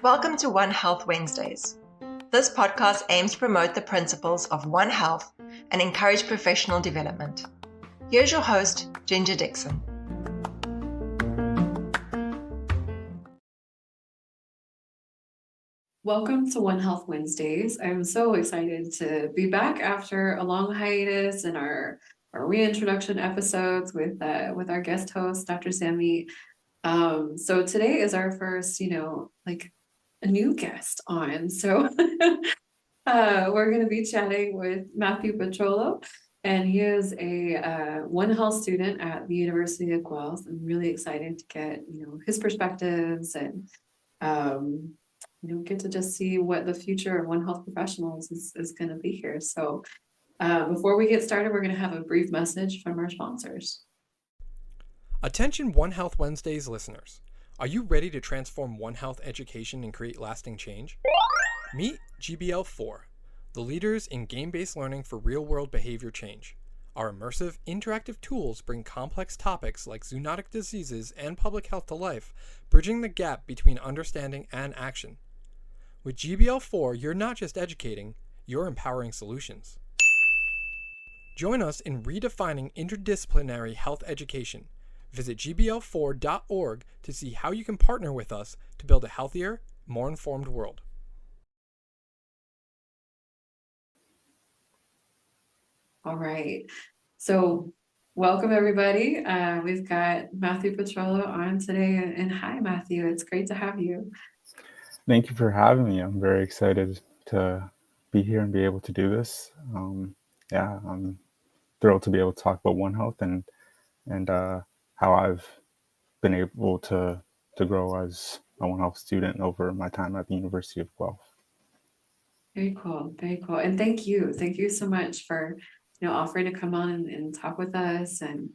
Welcome to One Health Wednesdays. This podcast aims to promote the principles of One Health and encourage professional development. Here's your host, Ginger Dixon. Welcome to One Health Wednesdays. I'm so excited to be back after a long hiatus in our reintroduction episodes with our guest host, Dr. Sammy. So today is our first, a new guest on. So we're going to be chatting with Matthew Petrolo, and he is a One Health student at the University of Guelph. I'm really excited to get, his perspectives and get to just see what the future of One Health professionals is going to be here. So before we get started, we're going to have a brief message from our sponsors. Attention One Health Wednesdays listeners. Are you ready to transform One Health education and create lasting change? Meet GBL4, the leaders in game-based learning for real-world behavior change. Our immersive, interactive tools bring complex topics like zoonotic diseases and public health to life, bridging the gap between understanding and action. With GBL4, you're not just educating, you're empowering solutions. Join us in redefining interdisciplinary health education. Visit gbl4.org to see how you can partner with us to build a healthier, more informed world. All right. So welcome, everybody. We've got Matthew Petrolo on today. And hi, Matthew. It's great to have you. Thank you for having me. I'm very excited to be here and be able to do this. I'm thrilled to be able to talk about One Health and how I've been able to grow as a One Health student over my time at the University of Guelph. Very cool. Very cool. And thank you. Thank you so much for, offering to come on and talk with us. And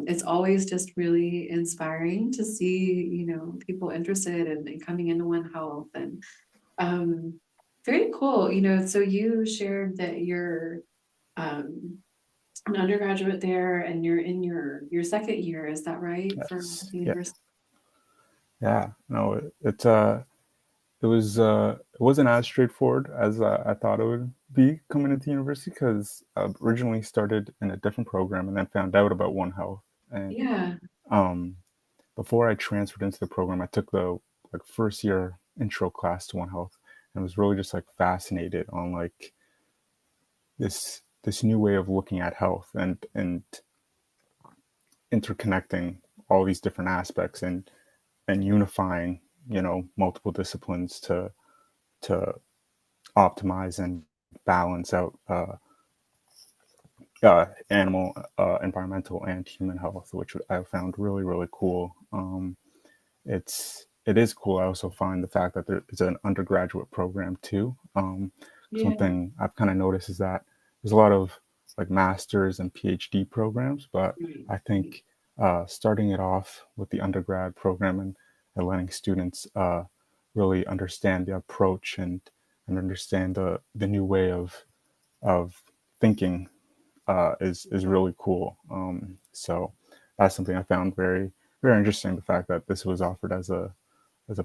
it's always just really inspiring to see, people interested in coming into One Health. And very cool. So you shared that you're an undergraduate there and you're in your second year. Is that right? Yes. For the university? Yeah. No, it wasn't as straightforward as I thought it would be coming into university, because I originally started in a different program and then found out about One Health. And Yeah. Before I transferred into the program, I took the first year intro class to One Health and was really just fascinated on this new way of looking at health and interconnecting all these different aspects and unifying multiple disciplines to optimize and balance out animal, environmental, and human health, which I found really, really cool. It is cool. I also find the fact that there is an undergraduate program too. Something I've kind of noticed is that there's a lot of master's and PhD programs, but I think starting it off with the undergrad program and letting students really understand the approach and understand the new way of thinking is really cool. So that's something I found very, very interesting. The fact that this was offered as a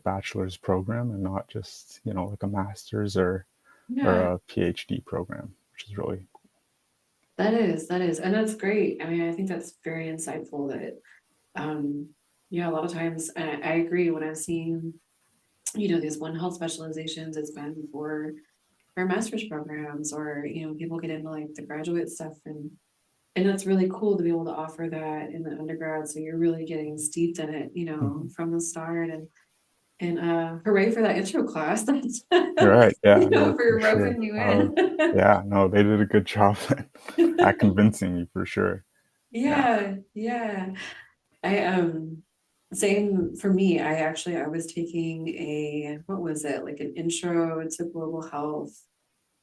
bachelor's program and not just a master's or a PhD program, which is really cool. That is, and that's great. I mean, I think that's very insightful that, a lot of times, and I agree, when I've seen, these One Health specializations, it's been for master's programs or, people get into the graduate stuff, and that's really cool to be able to offer that in the undergrad. So you're really getting steeped in it, from the start, and hooray for that intro class. That's You're right. Yeah, no, for for roping sure. you in. Yeah, no, they did a good job at convincing me, for sure. Yeah. I same for me. I was taking what was it, an intro to global health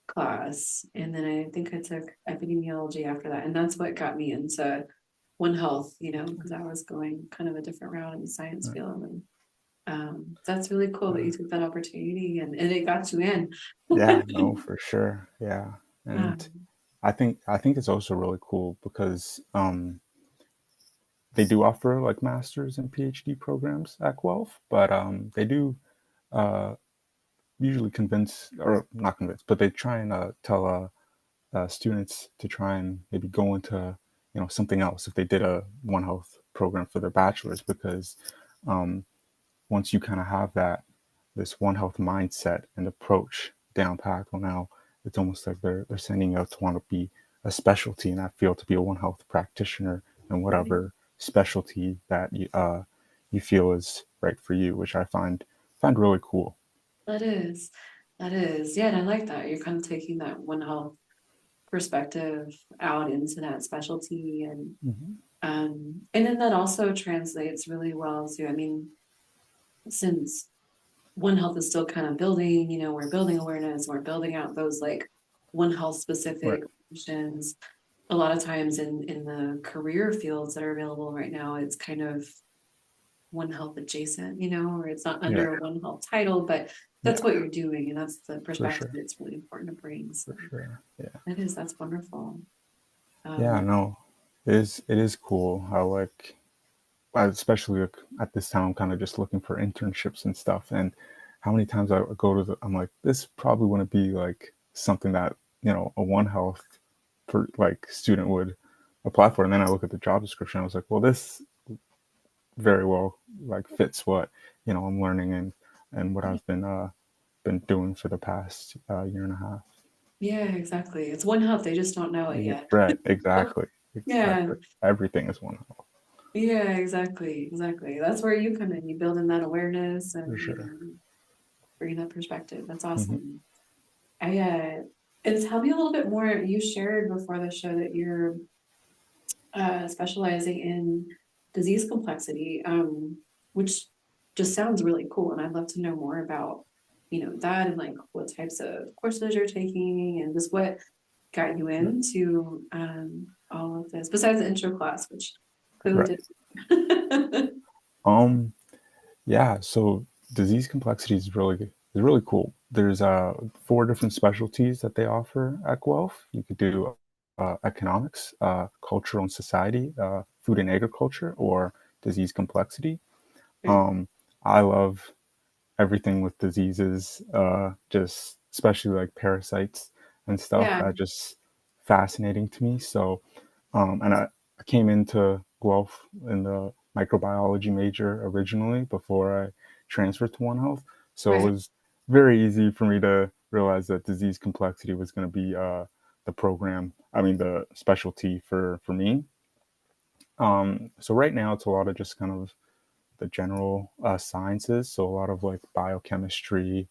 class, and then I think I took epidemiology after that, and that's what got me into One Health, because I was going kind of a different route in the science field. And that's really cool that you took that opportunity and it got you in. Yeah, no, for sure. Yeah. And I think it's also really cool because they do offer master's and PhD programs at Guelph, but they do usually convince, or not convince, but they try and tell students to try and maybe go into something else if they did a One Health program for their bachelor's, because um, once you kind of have this One Health mindset and approach down pat, well, now it's almost like they're sending you out to want to be a specialty in that field, to be a One Health practitioner and whatever specialty that you feel is right for you, which I find really cool. That is, yeah, and I like that. You're kind of taking that One Health perspective out into that specialty, and then that also translates really well to, I mean, since One Health is still kind of building, we're building awareness, we're building out those like One Health Right. specific options. A lot of times in the career fields that are available right now, it's kind of One Health adjacent, or it's not Yeah. under a One Health title, but that's Yeah. what you're doing, and that's the For perspective sure. that's really important to bring. So For sure. Yeah. that's wonderful. Yeah. No, it is cool how, like, especially like at this time, I'm kind of just looking for internships and stuff. And how many times I go to I'm like, this probably wouldn't be like something that, a One Health for like student would apply for. And then I look at the job description. I was like, well, this very well like fits what, I'm learning and what I've been doing for the past year and a half. Yeah, exactly. It's One Health. They just don't know it Yeah, yet. right. Exactly. Yeah, Exactly. Everything is One Health. yeah, exactly. That's where you come in. You build in that awareness For and sure. bring that perspective. That's Hmm. awesome. And tell me a little bit more. You shared before the show that you're specializing in disease complexity, which just sounds really cool. And I'd love to know more about, that, and like what types of courses you're taking and just what got you into all of this, besides the intro class, which clearly Right. did. Um, yeah, so disease complexity is really cool. There's 4 different specialties that they offer at Guelph. You could do economics, cultural and society, food and agriculture, or disease complexity. Um, I love everything with diseases, just especially like parasites and stuff. Yeah, That just fascinating to me. So, and I came into Guelph in the microbiology major originally before I transferred to One Health. So it right. was very easy for me to realize that disease complexity was going to be the program. I mean, the specialty for me. So right now it's a lot of just kind of the general sciences. So a lot of like biochemistry,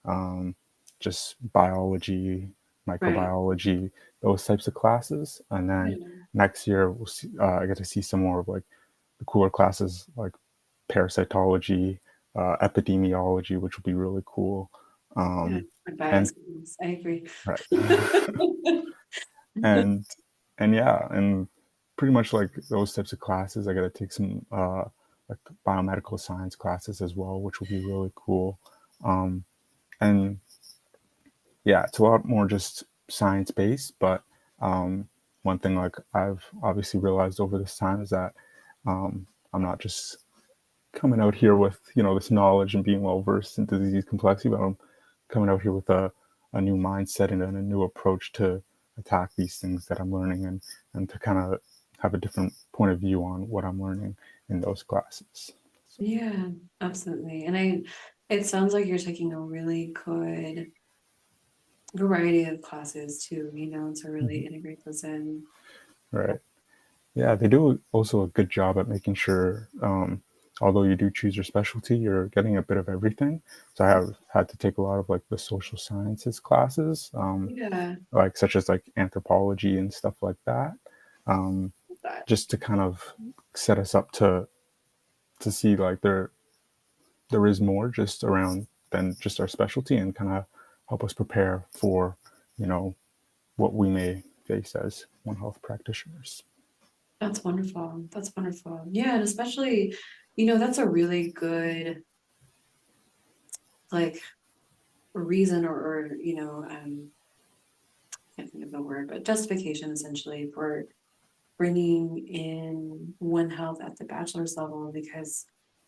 um, just biology, Right. microbiology, those types of classes. And then Right. next year, we'll see, I get to see some more of like the cooler classes like parasitology, epidemiology, which will be really cool. Yeah, Um, my and biases. I agree. right. and and yeah, and pretty much like those types of classes, I got to take some like biomedical science classes as well, which will be really cool. Um, and yeah, it's a lot more just science based, but one thing like I've obviously realized over this time is that I'm not just coming out here with this knowledge and being well versed in disease complexity, but I'm coming out here with a new mindset and a new approach to attack these things that I'm learning, and to kind of have a different point of view on what I'm learning in those classes. So, Yeah, absolutely. And it sounds like you're taking a really good variety of classes too, to mhm. really integrate those in. Right. Yeah, they do also a good job at making sure, although you do choose your specialty, you're getting a bit of everything. So I have had to take a lot of like the social sciences classes, Yeah, like such as like anthropology and stuff like that, um, that. just to kind of set us up to see like there is more just around than just our specialty, and kind of help us prepare for you know what we may face as One Health practitioners. That's wonderful. That's wonderful. Yeah, and especially, that's a really good like reason or I can't think of the word, but justification essentially for bringing in One Health at the bachelor's level, because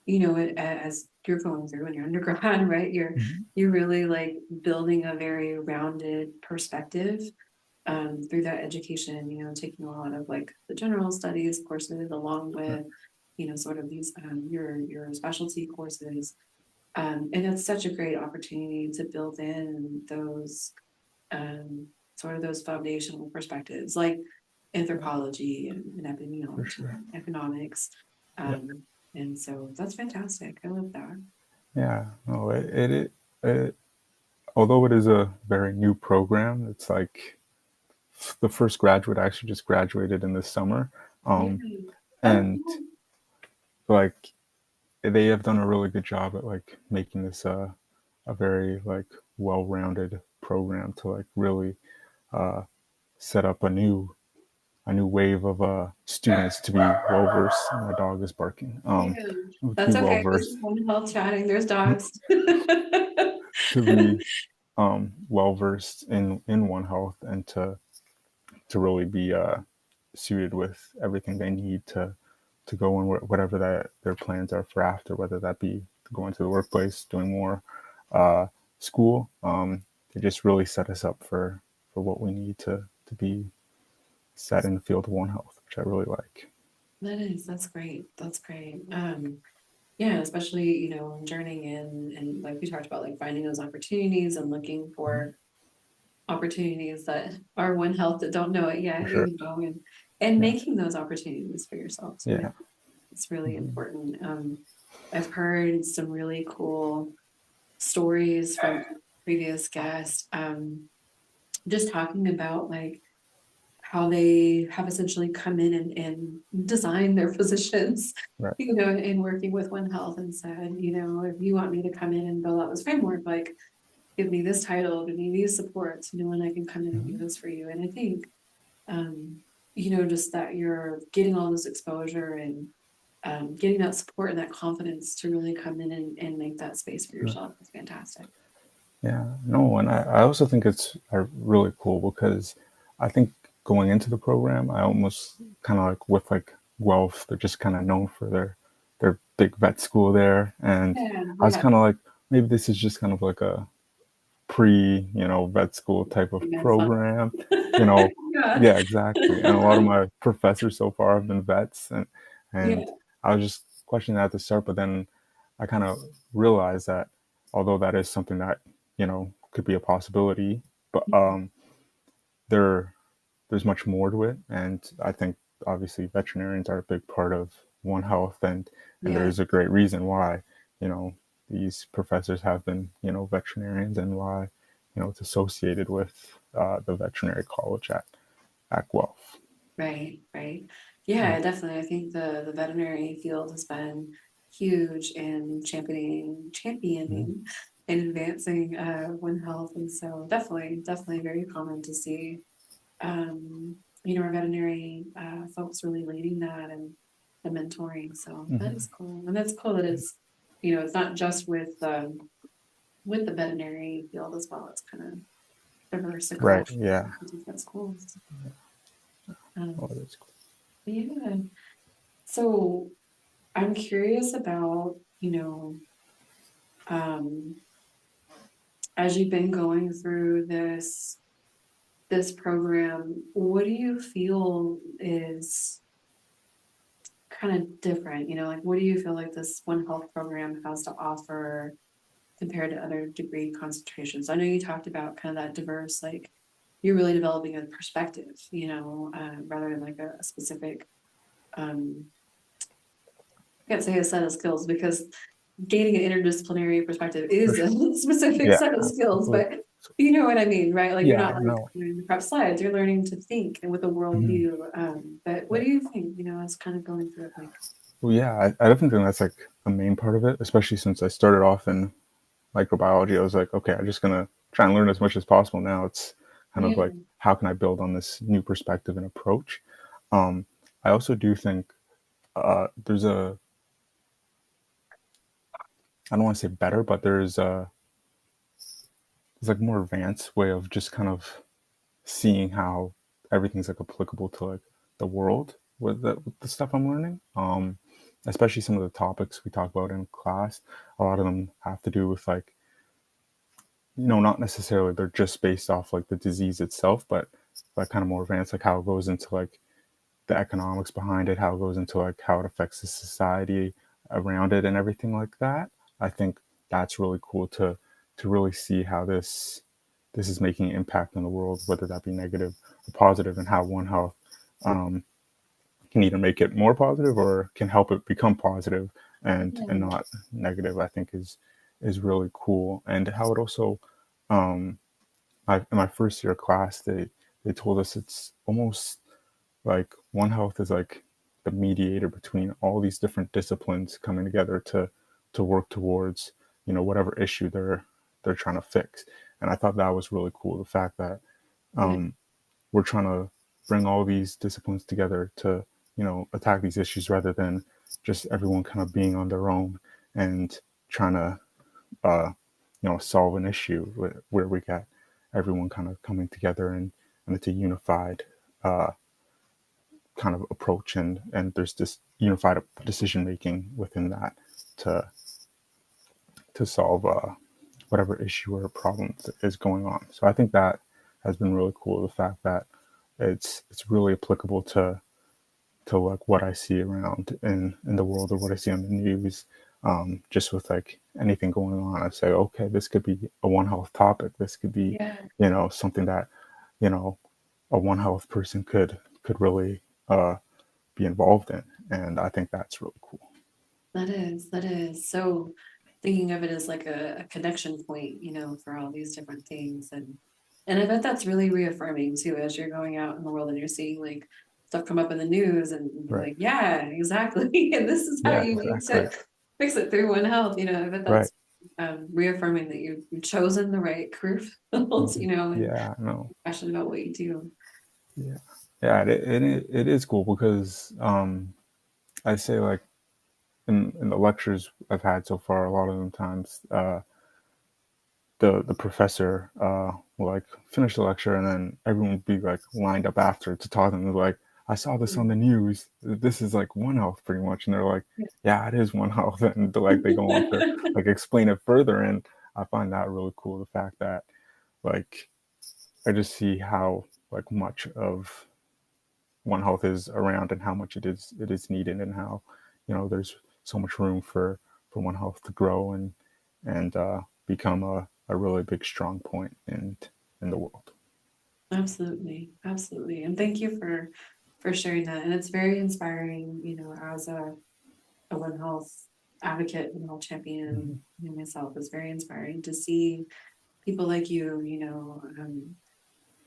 as you're going through in your undergrad, right? Mhm. You're really like building a very rounded perspective through that education, taking a lot of like the general studies courses along with, sort of these your specialty courses. And it's such a great opportunity to build in those sort of those foundational perspectives like anthropology and For epidemiology, sure. economics. Yeah. Um, and so that's fantastic. I love that. Yeah. No, it although it is a very new program, it's like the first graduate actually just graduated in the summer. Yeah. Um, Oh, and cool. like they have done a really good job at like making this a very like well-rounded program to like really uh, set up a new wave of students to be well versed. My dog is barking. Yeah. To be That's well okay. This is versed, one health chatting. There's dogs. to be well versed in One Health, and to really be suited with everything they need to go in whatever that their plans are for after, whether that be going to the workplace, doing more uh, school. They just really set us up for what we need to be set in the field of One Health, which I really like. That's great. That's great. Yeah, especially, journeying in and like we talked about, like finding those opportunities and looking Mhm. for opportunities that are One Health that don't know it For yet, sure. and Yeah. making those opportunities for yourself too. Yeah. It's really Mhm. important. I've heard some really cool stories from previous guests, just talking about like how they have essentially come in and designed their positions, Right. and working with One Health and said, if you want me to come in and build out this framework, like give me this title, give me these supports, and I can come in and do Mhm. this for you. And I think, um, just that you're getting all this exposure and getting that support and that confidence to really come in and make that space for Sure. yourself is fantastic. Yeah, no, and I also think it's really cool because I think going into the program, I almost kind of like with like Guelph, they're just kind of known for their big vet school there, and Yeah, I was yeah. kind of like maybe this is just kind of like a pre, vet school type of That's fun. program, you know. Yeah. Yeah, exactly. And a lot of my professors so far have been vets, and Yeah. I was just questioning that at the start, but then I kind of realized that although that is something that could be a possibility, but there there's much more to it, and I think obviously veterinarians are a big part of One Health, and Yeah. there's a great reason why you know these professors have been veterinarians, and why it's associated with the veterinary college at Guelph. Right, right. Yeah. Yeah, definitely. I think the veterinary field has been huge in Mhm. championing and advancing One Health. And so definitely very common to see our veterinary folks really leading that and the mentoring. So that Mhm. is cool. And that's cool that it's not just with the veterinary field as well. It's kind of diverse Right. across Yeah. different schools. Oh, Um, that's cool. yeah. So I'm curious about, um, as you've been going through this program, what do you feel is kind of different? Like what do you feel like this One Health program has to offer compared to other degree concentrations? I know you talked about kind of that diverse, like you're really developing a perspective, rather than like a specific I can't say a set of skills because gaining an interdisciplinary perspective For is a sure. specific Yeah. set of skills, Absolutely. but you know what I mean, right? Like you're Yeah. not like No. learning to prep slides, you're learning to think and with a Mhm. worldview. But what Right. do you think, as kind of going through it like, Well, yeah, I definitely think that's like a main part of it, especially since I started off in microbiology. I was like, okay, I'm just gonna try and learn as much as possible. Now it's kind of yeah, like, how can I build on this new perspective and approach? Um, I also do think there's I don't want to say better, but there's like more advanced way of just kind of seeing how everything's like applicable to like the world with the stuff I'm learning. especially some of the topics we talk about in class, a lot of them have to do with like, not necessarily they're just based off like the disease itself, but like kind of more advanced, like how it goes into like the economics behind it, how it goes into like how it affects the society around it and everything like that. I think that's really cool to really see how this is making an impact on the world, whether that be negative or positive, and how One Health um, can either make it more positive or can help it become positive and Yeah. not negative. I think is really cool, and how it also um, in my first year class they told us it's almost like One Health is like the mediator between all these different disciplines coming together to work towards whatever issue they're trying to fix. And I thought that was really cool. The fact that Yeah. we're trying to bring all these disciplines together to attack these issues rather than just everyone kind of being on their own and trying to solve an issue where we got everyone kind of coming together and it's a unified uh, kind of approach and there's this unified decision making within that to solve whatever issue or problem is going on. So I think that has been really cool. The fact that it's really applicable to like what I see around in the world or what I see on the news. Just with like anything going on, I say, okay, this could be a One Health topic. This could be, Yeah. something that, you know, a One Health person could really be involved in. And I think that's really cool. That is. So thinking of it as like a connection point, for all these different things. And I bet that's really reaffirming too, as you're going out in the world and you're seeing like stuff come up in the news and you're Right. like, yeah, exactly. And this is how Yeah, you need exactly. to fix it through One Health. I bet Right. that's reaffirming that you've chosen the right career field, Mhm. and Yeah, no. passionate about what you do. Yeah. Yeah, it is cool because I say like in the lectures I've had so far, a lot of them times the professor will like finish the lecture and then everyone would be like lined up after to talk to them. They're like, I saw this on the news. This is like One Health pretty much, and they're like, yeah, it is One Health, and like they go on to like explain it further, and I find that really cool. The fact that like I just see how like much of One Health is around and how much it is needed and how there's so much room for One Health to grow and become a really big strong point in the world. Absolutely, absolutely. And thank you for sharing that. And it's very inspiring, as a One Health advocate and health champion, myself, is very inspiring to see people like you,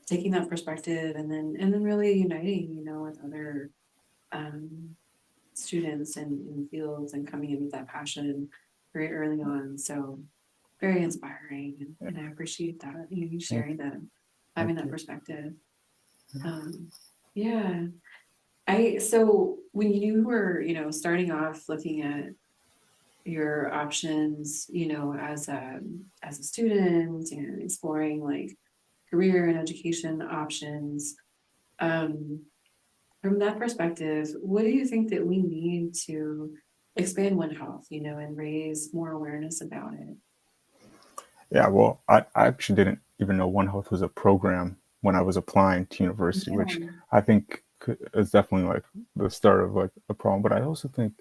taking that perspective and then really uniting, with other um, students and fields and coming in with that passion very early on. So very inspiring, Yeah, and I appreciate that, you thank sharing that, thank having that you. perspective. Um, yeah. So when you were, starting off looking at your options, as a student and exploring like career and education options, um, from that perspective, what do you think that we need to expand One Health, and raise more awareness about it? Yeah, well, I actually didn't even know One Health was a program when I was applying to university, which Yeah. I think is definitely like the start of like a problem. But I also think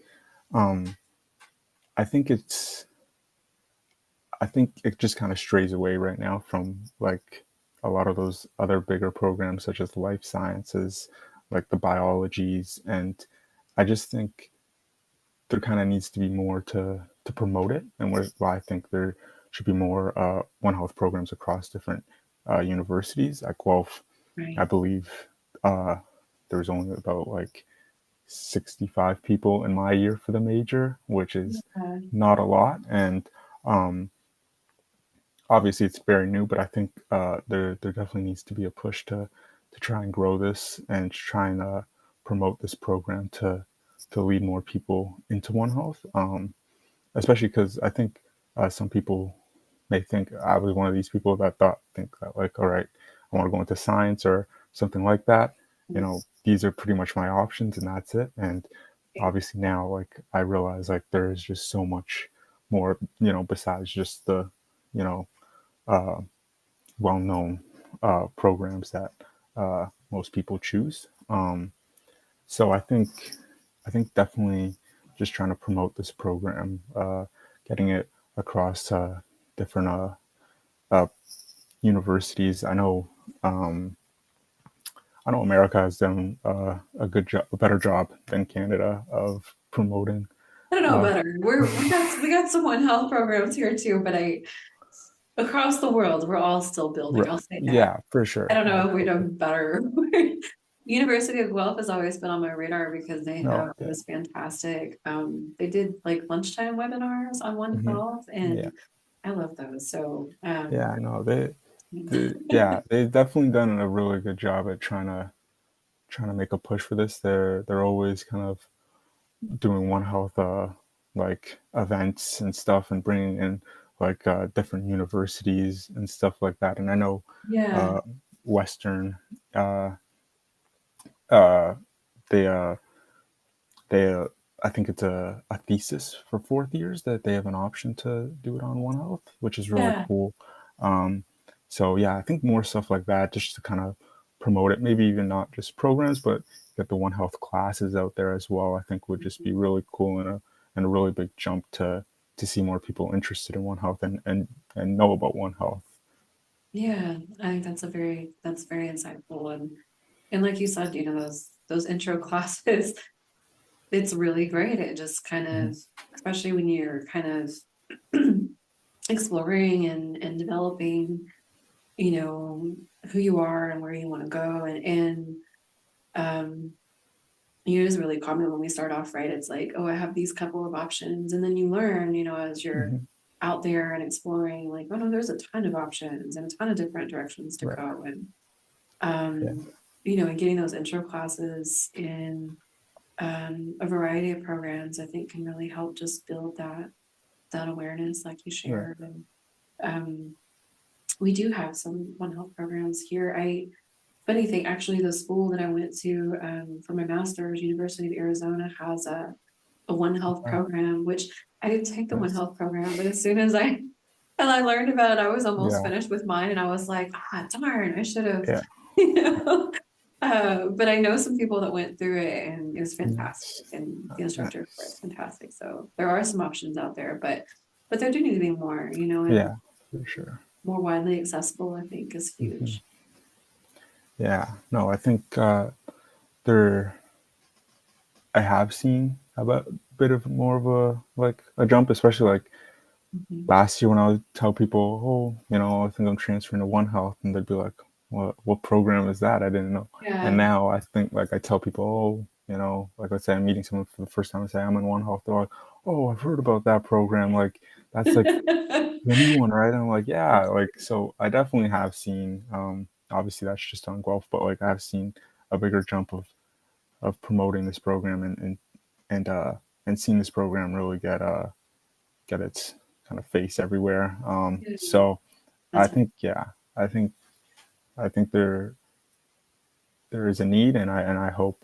um, I think it's I think it just kind of strays away right now from like a lot of those other bigger programs such as life sciences, like the biologies, and I just think there kind of needs to be more to promote it, and why I think there should be more One Health programs across different universities. At Guelph, I Right. believe uh, there was only about like 65 people in my year for the major, which is Yeah. not a lot, and um, obviously it's very new, but I think there definitely needs to be a push to try and grow this and try and promote this program to lead more people into One Health. Especially because I think some people may think I was one of these people that think that like, all right, I want to go into science or something like that. These are pretty much my options and that's it. And obviously now, like, I realize like there is just so much more, besides just the, you know, uh, well-known programs that most people choose. So I think definitely just trying to promote this program, getting it across different uh, universities. Um, I know America has done a good job, a better job than Canada of promoting. I don't know Uh, better. We got some One Health programs here too, but across the world, we're all still building. I'll say that. yeah, for I sure. don't know if we've done better. University of Guelph has always been on my radar because they No, have yeah, this fantastic, they did like lunchtime webinars on One hmm Health, yeah, and I love those. So, yeah. No, yeah, they've definitely done a really good job at trying to make a push for this. They're always kind of doing One Health like events and stuff, and bringing in like different universities and stuff like that. And I know yeah, uh, Western uh, uh, they they I think it's a thesis for fourth years that they have an option to do it on One Health, which is really yeah, cool. Um, so yeah, I think more stuff like that just to kind of promote it. Maybe even not just programs, but get the One Health classes out there as well. I think would just be really cool and a really big jump to see more people interested in One Health and know about One Health. yeah. I think that's very insightful, and like you said, those intro classes, it's really great. It just kind Hmm. of, especially when you're kind of exploring and developing, who you are and where you want to go, and um it is really common when we start off, right? It's like, oh, I have these couple of options, and then you learn, as you're Hmm. out there and exploring, like, oh no, there's a ton of options and a ton of different directions to Right. go, and Yeah. and getting those intro classes in a variety of programs, I think, can really help just build that awareness, like you Right. shared. And um, we do have some One Health programs here. Funny thing, actually, the school that I went to for my master's, University of Arizona, has a One Health Wow. program, which I didn't take the One Nice. Health program, but as soon as I learned about it, I was almost Yeah. finished with mine, and I was like, darn, I should have, Yeah. you know. But I know some people that went through it, and it was fantastic, Nice. and the instructors were Nice. fantastic. So there are some options out there, but there do need to be more, and Yeah, for sure. more widely accessible, I think, is Hmm. huge. Yeah. No, I think there I have seen a bit of more of a like a jump, especially like Mhm. last year when I would tell people, oh, I think I'm transferring to One Health, and they'd be like, what program is that? I didn't know. And Yeah. now I think like I tell people, oh, like let's say I'm meeting someone for the first time, I say I'm in One Health. They're like, oh, I've heard about that program. Like that's like the new one, right? And I'm like, yeah, like so I definitely have seen. Obviously that's just on Guelph, but like I've seen a bigger jump of promoting this program and uh and seeing this program really get its kind of face everywhere. So I That's think yeah, I think there is a need, and I hope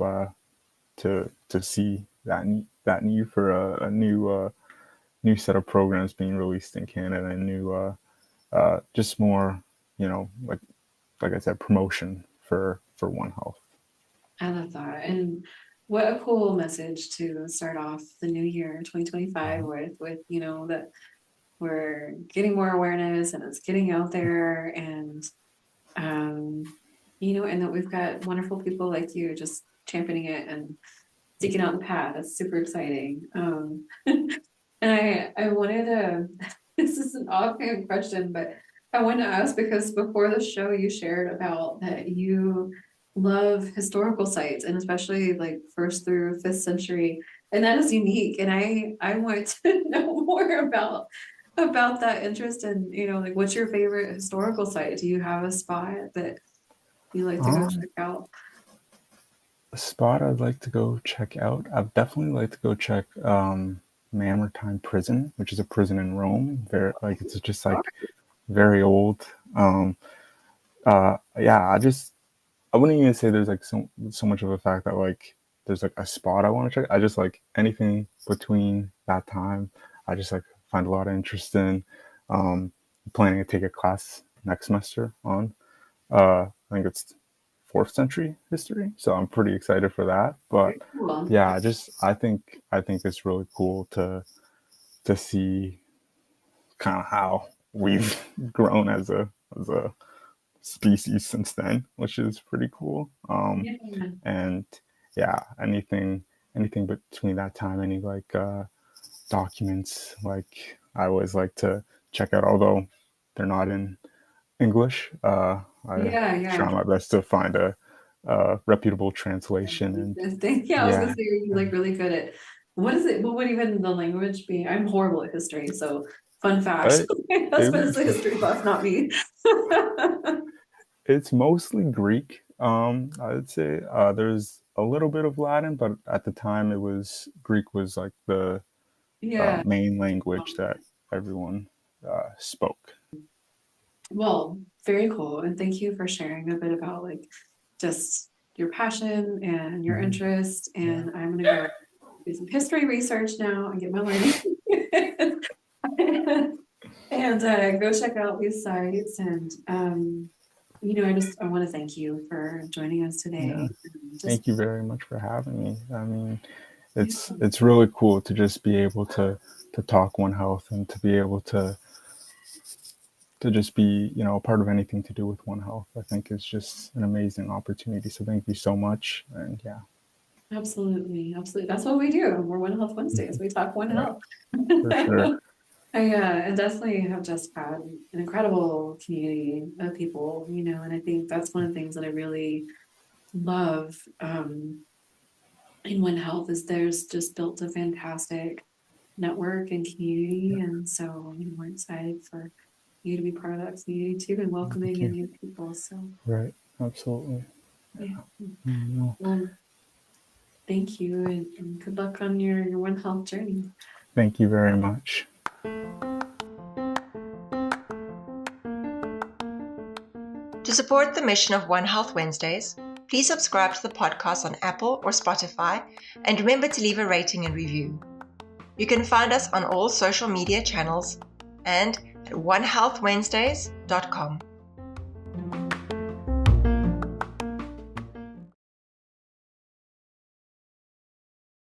to see that need for a new set of programs being released in Canada and new just more like I said, promotion for One Health. I love that. And what a cool message to start off the new year 2025 with, that we're getting more awareness and it's getting out there, and um and that we've got wonderful people like you just championing it and sticking out the path. That's super exciting. And I wanted to, this is an offhand question, but I wanted to ask because before the show you shared about that you love historical sites, and especially like first through fifth century, and that is unique. And I want to know more about that interest, and like, what's your favorite historical site? Do you have a spot that you like to go Um, check out? a spot I'd like to go check out. I'd definitely like to go check Mamertine Prison, which is a prison in Rome. Very like it's just like very old. Yeah, I wouldn't even say there's like so much of a fact that like there's like a spot I want to check. I just like anything between that time. I just like find a lot of interest in. Planning to take a class next semester on. I think it's 4th century history, so I'm pretty excited for that. But Cool. yeah, I think it's really cool to see kind of how we've grown as a species since then, which is pretty cool. Yeah. And yeah, anything between that time, any like documents, like I always like to check out, although they're not in English. I try my best to find a reputable translation. And Yeah, I was gonna say you're like really good at what is it? What would even the language be? I'm horrible at history, so fun fact. Husband's a history buff, not me. It's mostly Greek. I would say there's a little bit of Latin, but at the time Greek was like the main language that everyone spoke. Well, very cool. And thank you for sharing a bit about like just your passion and your interest. And I'm going to go do some history research now and get my learning. and go check out these sites. And, I want to thank you for joining us today. Yeah. Thank you very much for having me. I mean, it's really cool to just be able to talk One Health and to be able to just be, a part of anything to do with One Health. I think it's just an amazing opportunity. So thank you so much. And yeah. Absolutely. That's what we do. We're One Health Wednesdays. We talk One Health. For sure. I definitely have just had an incredible community of people, and I think that's one of the things that I really love in One Health is there's just built a fantastic network and community. And so we're excited for you to be part of that community too and welcoming in new people. So right, absolutely. Yeah. Well, thank you and good luck on your One Health journey. Thank you very much. To support the mission of One Health Wednesdays, please subscribe to the podcast on Apple or Spotify and remember to leave a rating and review. You can find us on all social media channels and at onehealthwednesdays.com.